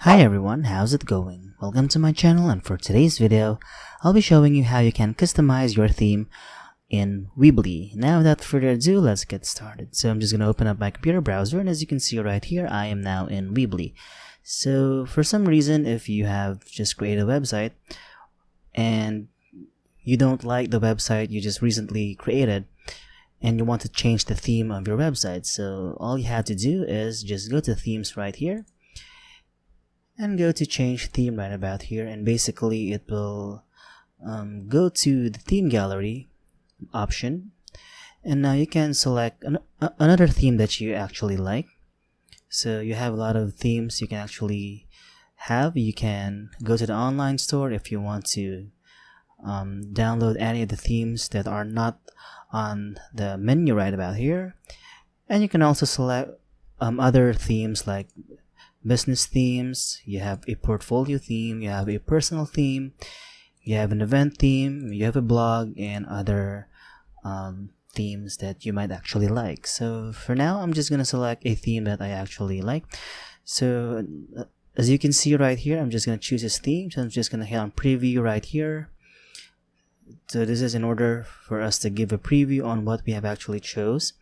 Hi everyone, how's it going? Welcome to my channel, and for today's video, I'll be showing you how you can customize your theme in Weebly. Now without further ado, let's get started. So I'm just going to open up my computer browser, and as you can see right here, I am now in Weebly. So for some reason, if you have just created a website and you don't like the website you just recently created and you want to change the theme of your website, so all you have to do is just go to themes right here and go to change theme right about here, and basically it will go to the theme gallery option, and now you can select another theme that you actually like. So you have a lot of themes you can actually have. You can go to the online store if you want to download any of the themes that are not on the menu right about here, and you can also select other themes like business themes. You have a portfolio theme, you have a personal theme, you have an event theme, you have a blog, and other themes that you might actually like. So for now, I'm just gonna select a theme that I actually like. So as you can see right here, I'm just gonna choose this theme. So I'm just gonna hit on preview right here. So this is in order for us to give a preview on what we have actually chose.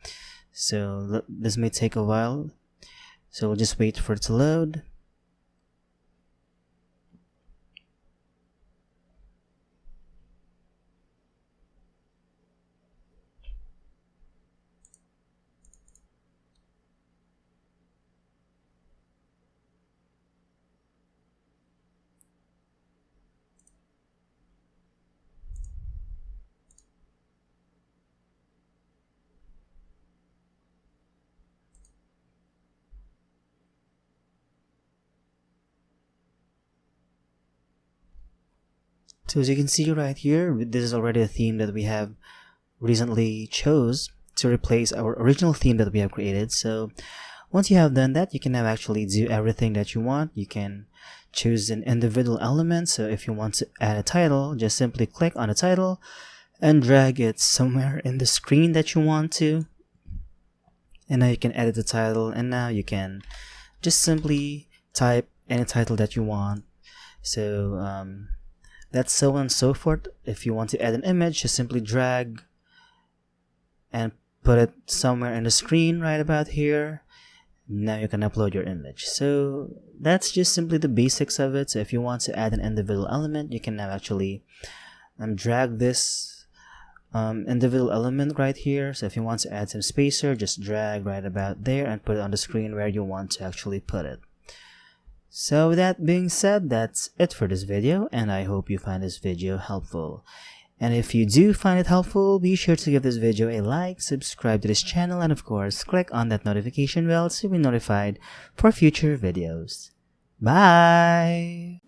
So this may take a while, so we'll just wait for it to load. So as you can see right here, this is already a theme that we have recently chose to replace our original theme that we have created. So once you have done that, you can now actually do everything that you want. You can choose an individual element. So if you want to add a title, just simply click on the title and drag it somewhere in the screen that you want to. And now you can edit the title, and now you can just simply type any title that you want. So that's so on and so forth. If you want to add an image, just simply drag and put it somewhere in the screen right about here. Now you can upload your image. So that's just simply the basics of it. So if you want to add an individual element, you can now actually drag this individual element right here. So if you want to add some spacer, just drag right about there and put it on the screen where you want to actually put it. So with that being said, that's it for this video, and I hope you find this video helpful. And if you do find it helpful, be sure to give this video a like, subscribe to this channel, and of course, click on that notification bell to be notified for future videos. Bye!